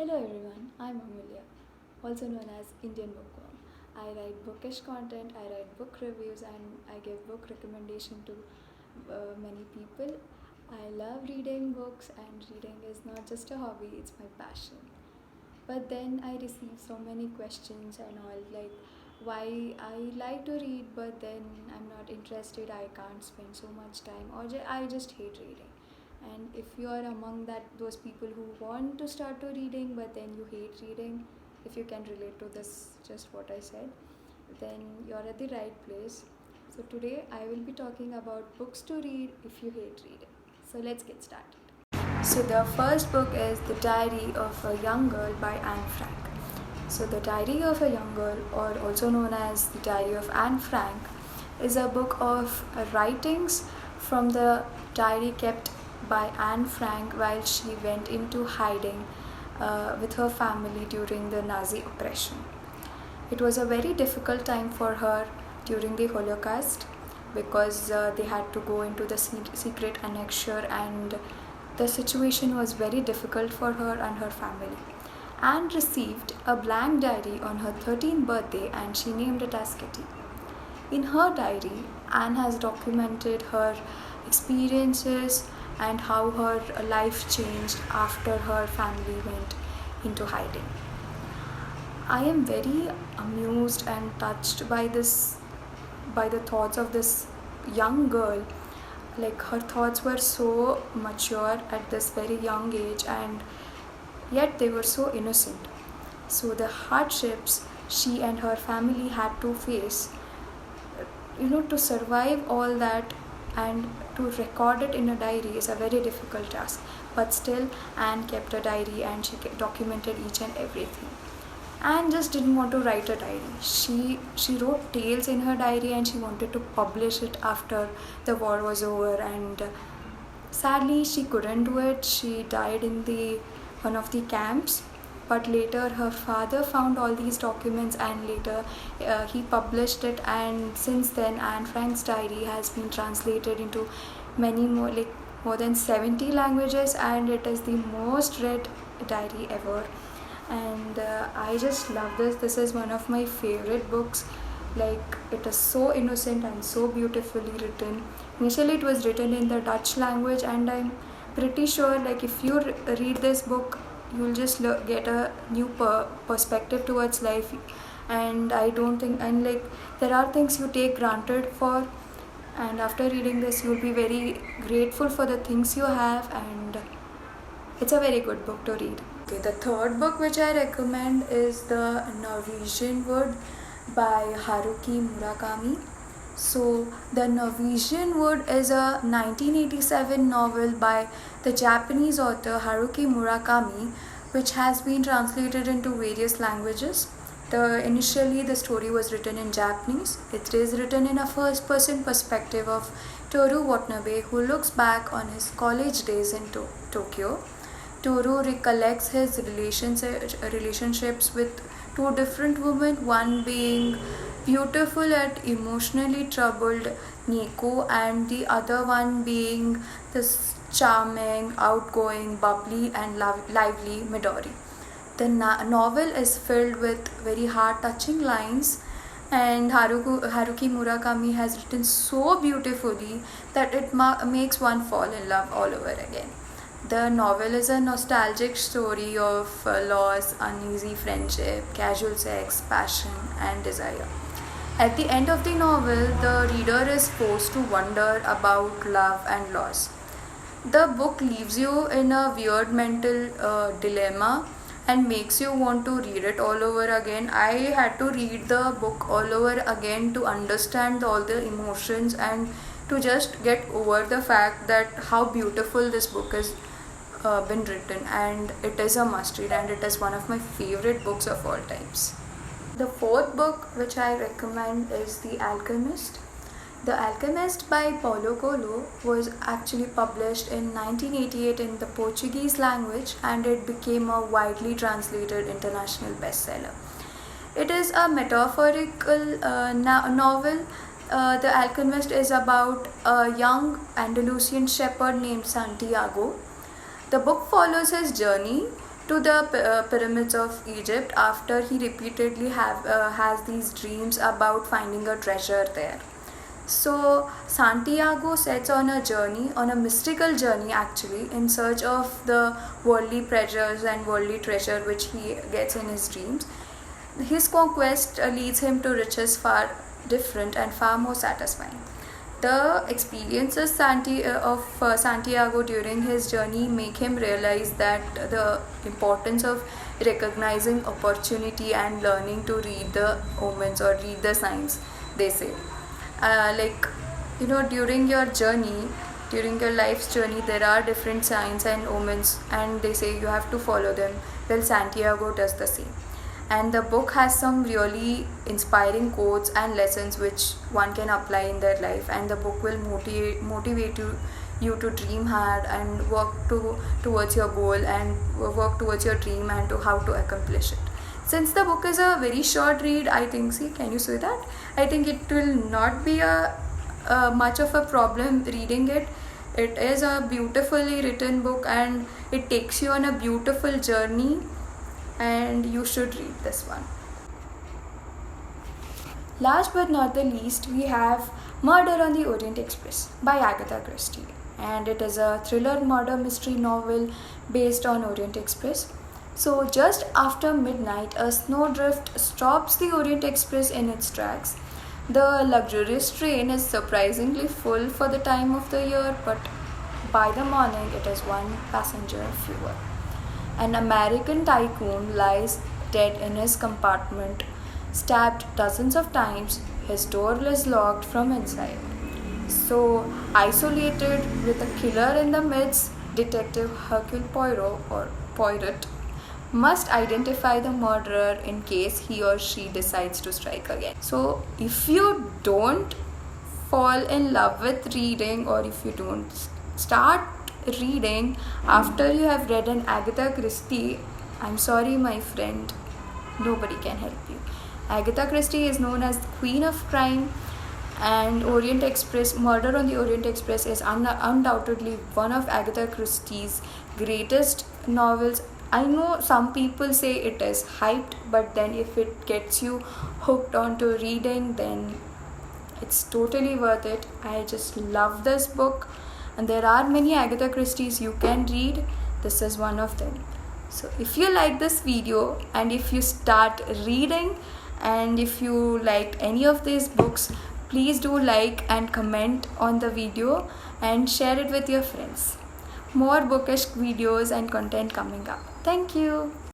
Hello everyone, I'm Amelia, also known as Indian Bookworm. I write bookish content, I write book reviews, and I give book recommendation to many people. I love reading books, and reading is not just a hobby, it's my passion. But then I receive so many questions and all, like why I like to read, but then I'm not interested, I can't spend so much time, or I just hate reading. And if you are among those people who want to start to reading but then you hate reading, if you can relate to this, just what I said, then you're at the right place. So today I will be talking about books to read if you hate reading. So let's get started. So the first book is The Diary of a Young Girl by Anne Frank. So The Diary of a Young Girl, or also known as The Diary of Anne Frank, is a book of writings from the diary kept by Anne Frank while she went into hiding with her family during the Nazi oppression. It was a very difficult time for her during the Holocaust because they had to go into the secret annexure, and the situation was very difficult for her and her family. Anne received a blank diary on her 13th birthday and she named it as Kitty. In her diary, Anne has documented her experiences and how her life changed after her family went into hiding. I am very amused and touched by the thoughts of this young girl. Like, her thoughts were so mature at this very young age, and yet they were so innocent. So the hardships she and her family had to face, to survive all that and to record it in a diary is a very difficult task. But still, Anne kept a diary and she documented each and everything. Anne just didn't want to write a diary. She wrote tales in her diary and she wanted to publish it after the war was over, and sadly she couldn't do it. She died in one of the camps. But later her father found all these documents, and later he published it, and since then Anne Frank's diary has been translated into many more, like more than 70 languages, and it is the most read diary ever. And I just love this. This is one of my favorite books. Like, it is so innocent and so beautifully written. Initially it was written in the Dutch language, and I'm pretty sure, like, if you read this book, you'll just get a new perspective towards life. And I don't think, and like, there are things you take granted for, and after reading this you'll be very grateful for the things you have, and it's a very good book to read. Okay, the third book which I recommend is The Norwegian Wood by Haruki Murakami. So, The Norwegian Wood is a 1987 novel by the Japanese author Haruki Murakami, which has been translated into various languages. Initially, the story was written in Japanese. It is written in a first-person perspective of Toru Watanabe, who looks back on his college days in Tokyo. Toru recollects his relationships with two different women, one being beautiful yet emotionally troubled Nico, and the other one being this charming, outgoing, bubbly, and lively Midori. The novel is filled with very heart-touching lines, and Haruki Murakami has written so beautifully that it makes one fall in love all over again. The novel is a nostalgic story of loss, uneasy friendship, casual sex, passion, and desire. At the end of the novel, the reader is forced to wonder about love and loss. The book leaves you in a weird mental dilemma and makes you want to read it all over again. I had to read the book all over again to understand all the emotions and to just get over the fact that how beautiful this book is been written, and it is a must read, and it is one of my favorite books of all times. The fourth book which I recommend is The Alchemist. The Alchemist by Paulo Coelho was actually published in 1988 in the Portuguese language, and it became a widely translated international bestseller. It is a metaphorical novel. The Alchemist is about a young Andalusian shepherd named Santiago. The book follows his journey to the pyramids of Egypt after he repeatedly has these dreams about finding a treasure there. So Santiago sets on a journey, on a mystical journey actually, in search of the worldly pleasures and worldly treasure which he gets in his dreams. His conquest leads him to riches far different and far more satisfying. The experiences of Santiago during his journey make him realize that the importance of recognizing opportunity and learning to read the omens or read the signs, they say. Like, you know, during your journey, during your life's journey, there are different signs and omens, and they say you have to follow them. Well, Santiago does the same. And the book has some really inspiring quotes and lessons which one can apply in their life, and the book will motivate you to dream hard and work towards your goal and work towards your dream and to how to accomplish it. Since the book is a very short read, I think, see, can you see that? I think it will not be a much of a problem reading it. It is a beautifully written book and it takes you on a beautiful journey, and you should read this one. Last but not the least, we have Murder on the Orient Express by Agatha Christie, and it is a thriller murder mystery novel based on Orient Express. So just after midnight, a snowdrift stops the Orient Express in its tracks. The luxurious train is surprisingly full for the time of the year, but by the morning it is one passenger fewer. An American tycoon lies dead in his compartment, stabbed dozens of times. His door is locked from inside. So, isolated with a killer in the midst, Detective Hercule Poirot, or Poirot, must identify the murderer in case he or she decides to strike again. So, if you don't fall in love with reading, or if you don't start reading after you have read an Agatha Christie, I'm sorry, my friend, nobody can help you. Agatha Christie is known as the Queen of Crime, and Orient Express, Murder on the Orient Express is undoubtedly one of Agatha Christie's greatest novels. I know some people say it is hyped, but then if it gets you hooked onto reading, then it's totally worth it. I just love this book, and there are many Agatha Christie's you can read. This is one of them. So if you like this video, and if you start reading, and if you liked any of these books, please do like and comment on the video and share it with your friends. More bookish videos and content coming up. Thank you.